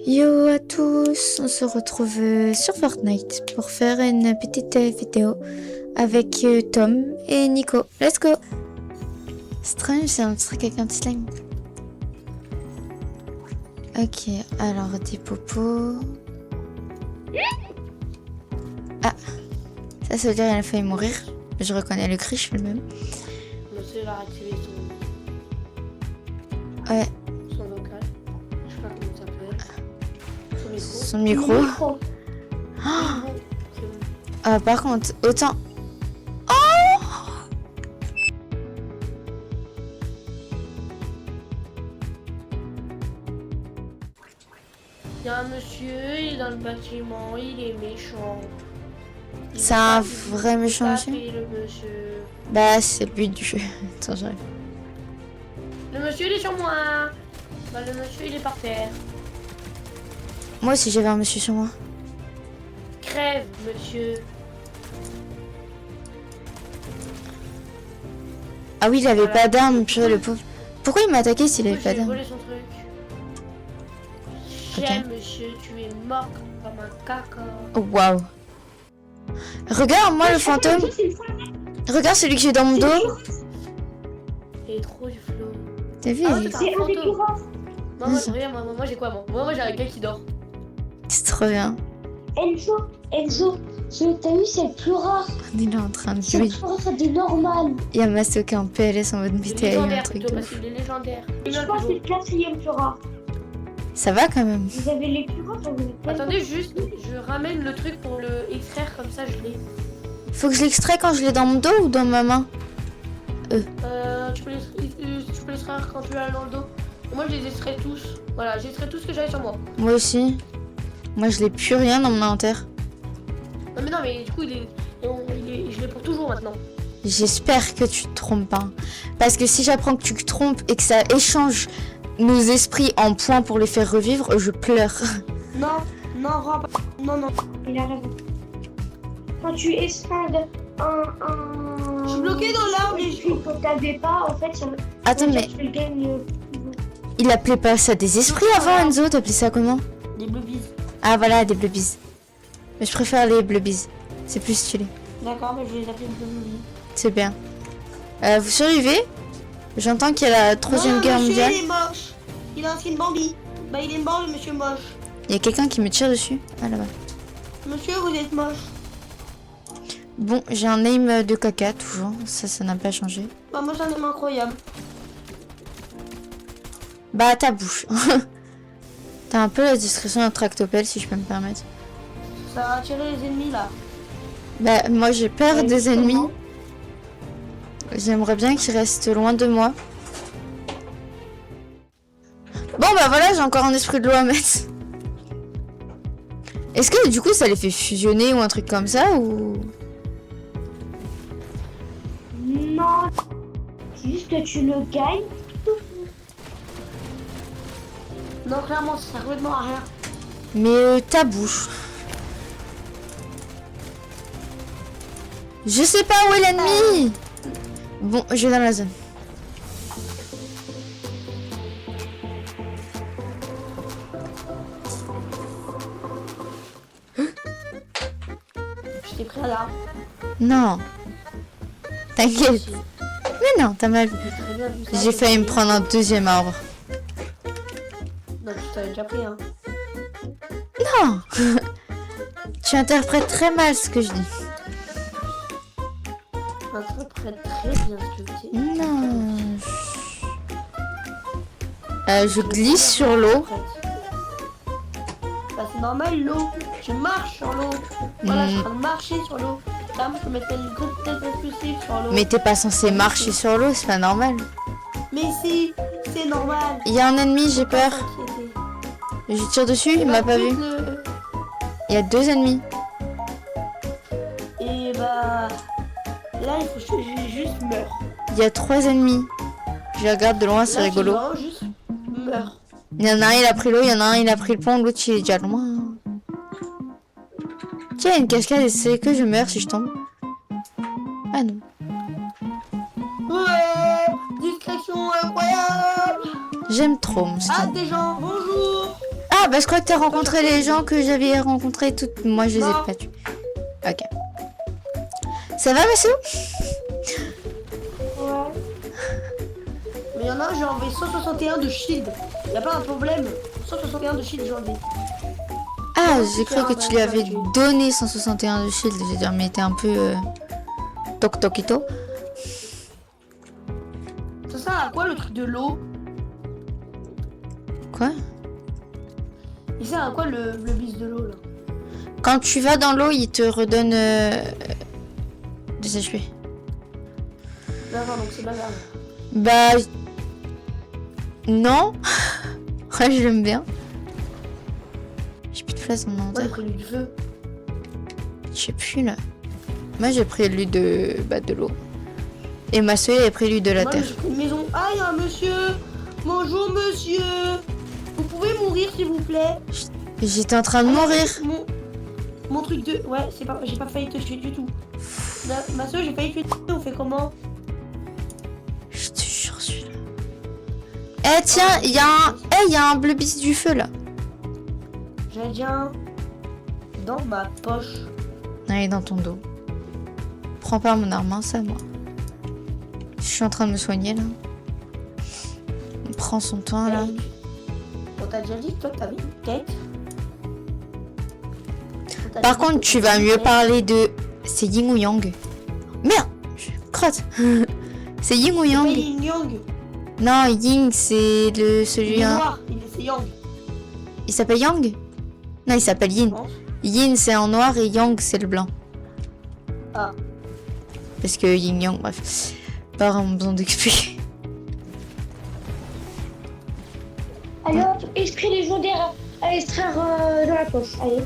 Yo à tous, on se retrouve sur Fortnite pour faire une petite vidéo avec Tom et Nico. Let's go. Strange, c'est un truc avec un petit slime. Ok, alors des popos. Ah, ça veut dire qu'elle a failli mourir. Je reconnais le cri, je fais le même. Monsieur a activé Ouais. son vocal. Je sais pas comment ça peut être. Son micro. Oh Ah, c'est bon. ah, par contre, autant... Il y a un monsieur, il est dans le bâtiment, il est méchant. C'est un vrai méchant monsieur. Le monsieur. Bah, c'est le but du jeu. Attends, j'arrive. Le monsieur, il est sur moi. Bah, le monsieur, il est par terre. Moi aussi, j'avais un monsieur sur moi. Crève, monsieur. Ah oui, il avait Voilà. pas d'arme, purée, le pauvre. Pourquoi il m'a attaqué s'il avait pas J'ai d'arme? volé son truc. J'aime, monsieur, tu es mort comme un caca. Oh, waouh. Regarde, moi, le fantôme. Regarde celui que j'ai dans mon dos. Il est trop du flow. T'as vu? Ah, il- c'est un fantôme. Moi, Non. regarde, moi j'ai quoi, moi j'ai un gars qui dort. C'est trop bien. Enzo, t'as vu, c'est le plus rare. Il est en train de C'est le jouer. plus rare des normales. Il y a Mastoka en PLS en mode Il est BTA, un légendaire truc plutôt, de parce ouf. qu'il est légendaire. Je pense que c'est le quatrième plus rare. Ça va quand même. Vous avez les plus rares, j'en ai pas. Attendez, juste, je ramène le truc pour le extraire, comme ça je l'ai. Faut que je l'extrais quand je l'ai dans mon dos ou dans ma main? Tu peux l'extraire quand tu l'as dans le dos. Et moi je les extrais tous. Voilà, j'extrais tout ce que j'avais sur moi. Moi aussi. Moi, je l'ai plus rien dans mon inventaire. Non mais du coup je l'ai pour toujours maintenant. J'espère que tu te trompes pas. Parce que si j'apprends que tu te trompes et que ça échange nos esprits en points pour les faire revivre, je pleure. Non, non. Il a raison. Quand tu escalades un. Je suis bloqué dans l'arbre et je... Quand t'avais pas, en fait, ça Attends, mais tu le gagnes. il appelait pas ça des esprits avant, Enzo? T'appelais ça comment? Des blobbies. Ah voilà, des blubbies. Mais je préfère les blubbies. C'est plus stylé. D'accord, mais je vais les appeler des blobbies. C'est bien. Vous survivez? J'entends qu'il y a la troisième guerre mondiale. Il est moche. Il a un skin Bambi. Bah il est mort le monsieur moche. Il y a quelqu'un qui me tire dessus. Ah là-bas. Monsieur, vous êtes moche. Bon, j'ai un aim de caca toujours. Ça n'a pas changé. Bah moi j'en ai un incroyable. Bah ta bouche. T'as un peu la discrétion d'un tractopelle si je peux me permettre. Ça a attiré les ennemis là. Bah moi j'ai peur Ouais, des justement. ennemis. J'aimerais bien qu'ils restent loin de moi. Bon bah voilà, j'ai encore un esprit de l'eau à mettre. Est-ce que du coup ça les fait fusionner ou un truc comme ça ou... Non. C'est juste que tu le gagnes. Non clairement ça sert complètement à rien. Mais ta bouche. Je sais pas où est l'ennemi. Bon, je vais dans la zone. Je t'ai pris à l'arbre. Non. T'inquiète. Mais non, t'as mal vu. J'ai très bien vu ça. J'ai failli me prendre un deuxième arbre. Non, tu t'avais déjà pris hein. Non. Tu interprètes très mal ce que je dis. Interprète très bien ce que tu dis. Non. Je glisse sur l'eau. Bah c'est normal l'eau. Je marche sur l'eau. Voilà, je suis en Mm. train de marcher sur l'eau. Là, moi, je peux mettre une grosse tête explosive sur l'eau. Mais t'es pas censé marcher sur l'eau, c'est pas normal. Mais si, c'est normal. Il y a un ennemi, j'ai peur. T'inquiéter. Je tire dessus, il m'a pas vu. Il y a deux ennemis. Et bah là, il faut que je juste meure. Il y a trois ennemis. Je les regarde de loin, c'est Là, rigolo. vraiment juste meure. Il y en a un, il a pris l'eau, il y en a un, il a pris le pont, l'autre, il est déjà loin. Tiens, il y a une cascade et c'est que je meurs si je tombe. Ah non. Ouais, discrétion incroyable. J'aime trop mon Ah, skin. des gens, bonjour. Ah, bah je crois que t'as rencontré les gens que j'avais rencontrés toutes. Moi, je les ai Non. pas tués. Ok. Ça va, Massou? Ouais. Mais il y en a un, j'ai enlevé 161 de shield. Y a pas un problème. 161 de shield, j'ai enlevé. Ah, Non, j'ai cru c'est que un tu lui avais tué. donné 161 de shield. J'ai dit, mais t'es un peu... Toc tokito. Ça sert à quoi le truc de l'eau? Quoi? Il sert à quoi le bis de l'eau là? Quand tu vas dans l'eau, il te redonne des HP. D'accord, donc c'est pas grave. Bah... Non. Ouais, je l'aime bien. J'ai plus de place dans mon Moi j'ai inventaire. pris lui du feu. Je sais plus là. Moi j'ai pris lui de l'eau. Et ma soeur a pris lui de la Moi terre. j'ai pris une maison. Ah, il y a un monsieur. Bonjour monsieur. Vous pouvez mourir s'il vous plaît? J'étais en train de mourir. Mon truc de... Ouais, c'est pas... J'ai pas failli te tuer du tout. Ma soeur, j'ai failli te tuer. On fait comment? Je te jure, celui-là. Eh tiens, il y a un bleu bis du feu là. J'ai bien dans ma poche. Non, il est dans ton dos. Prends pas mon arme, hein, ça moi. Je suis en train de me soigner là. On prend son temps là. On t'a déjà dit que toi t'avais une tête. On t'a Par déjà dit contre, que tu t'avais vas une mieux tête. parler de... C'est yin ou yang. Merde, je crotte. C'est yin ou C'est pas yang. Yin Yang. Non, Ying, c'est Il celui est hein. noir. C'est Yang. Il s'appelle Yang? Non, il s'appelle Yin. Non. Yin, c'est en noir et Yang, c'est le blanc. Ah. Parce que Yin Yang, bref. Pas vraiment besoin d'expliquer. Alors, esprit légendaire à extraire dans la poche. Allez.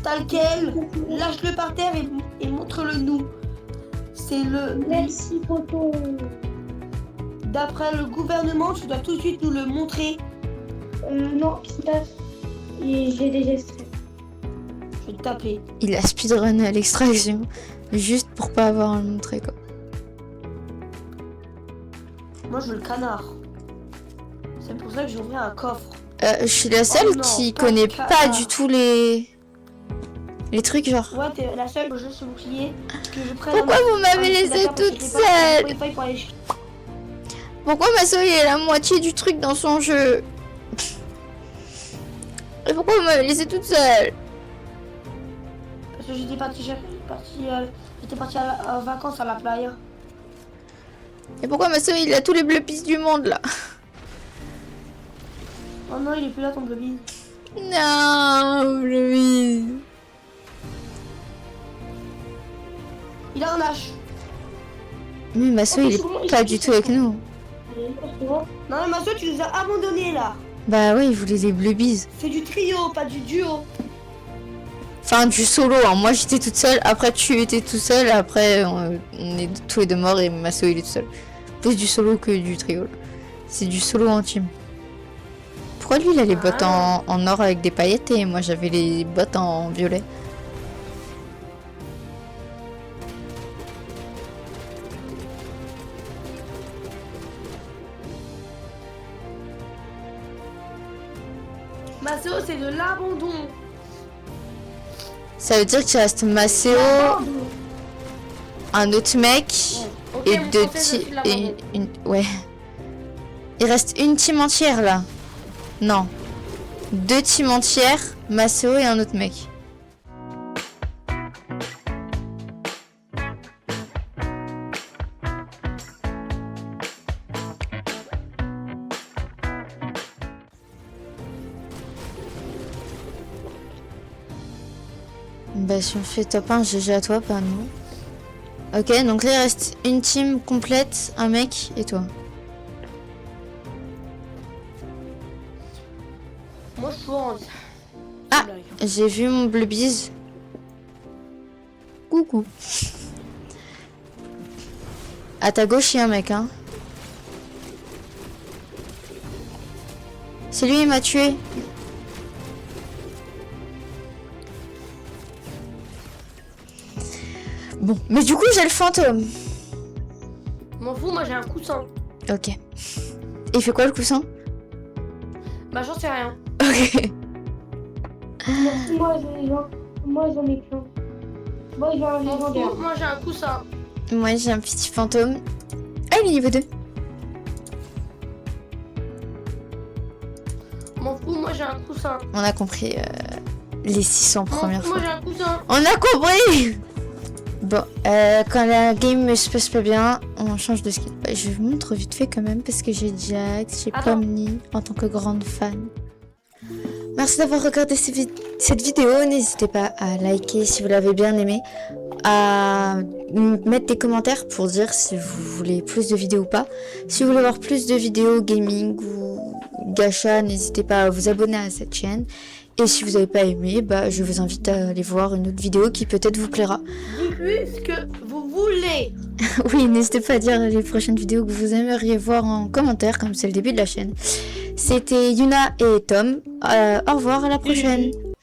T'as lequel? Lâche-le par terre et montre-le nous. C'est le... Merci, Poto. D'après le gouvernement, tu dois tout de suite nous le montrer. Non, qu'est-ce qui passe? J'ai déjà extrait. Je vais te taper. Il a speedrun à l'extraction. Juste pour pas avoir à le montrer, quoi. Moi, je veux le canard. C'est pour ça que j'ai ouvert un coffre. Je suis la seule Oh non, qui pas connaît de pas canard. du tout les trucs, genre. Ouais, t'es la seule que j'ai ce bouclier. Que je prenne Pourquoi vous m'avez laissée d'accord, parce que toute j'ai pas de seule? Wi-Fi pour aller ch- Pourquoi ma soeur est la moitié du truc dans son jeu? Et pourquoi vous m'avez laissée toute seule? Parce que j'étais parti en vacances à la playa. Et pourquoi ma soeur il a tous les bleus pistes du monde là? Oh non, il est plus là ton blobby. Non, bleu. Il a un H. Mais ma soeur il est pas du tout avec nous. Non mais ma soeur, tu nous as abandonnés là. Bah oui, il voulait les bleu bises. C'est du trio, pas du duo. Enfin, du solo, hein. Moi j'étais toute seule, après tu étais tout seul, après on est tous les deux morts et Masso il est tout seul. Plus du solo que du trio. Là. C'est du solo en team. Pourquoi lui il a les bottes en or avec des paillettes et moi j'avais les bottes en violet? Masso, c'est de l'abandon. Ça veut dire qu'il reste Maceo, un autre mec Ok, et mon deux français, je suis de teams. l'abandon. Ouais. Il reste une team entière là. Non. Deux teams entières, Maceo et un autre mec. Bah si on fait top 1, GG à toi, pas à nous. Ok, donc là il reste une team complète, un mec et toi. Moi, je suis orange. Ah, j'ai vu mon bleu bise. Coucou. À ta gauche, il y a un mec, hein. C'est lui, il m'a tué. Bon, mais du coup, j'ai le fantôme. M'en fous, moi j'ai un coussin. Ok. Et il fait quoi le coussin? Bah j'en sais rien. Ok. Moi, j'en ai plein. Moi, j'ai un M'en légendaire. fous, moi j'ai un coussin. Moi, j'ai un petit fantôme. Ah, il est niveau 2. M'en fous, moi j'ai un coussin. On a compris les 600 M'en premières fous, moi fois. j'ai un coussin. On a compris. Bon, quand la game se passe pas bien, on change de skin. Je vous montre vite fait quand même parce que j'ai Jax, j'ai Attends. Pomni en tant que grande fan. Merci d'avoir regardé cette vidéo. N'hésitez pas à liker si vous l'avez bien aimé, à mettre des commentaires pour dire si vous voulez plus de vidéos ou pas. Si vous voulez voir plus de vidéos gaming ou gacha, n'hésitez pas à vous abonner à cette chaîne. Et si vous n'avez pas aimé, bah, je vous invite à aller voir une autre vidéo qui peut-être vous plaira. Dites-lui ce que vous voulez. Oui, n'hésitez pas à dire les prochaines vidéos que vous aimeriez voir en commentaire, comme c'est le début de la chaîne. C'était Yuna et Tom. Au revoir, à la prochaine.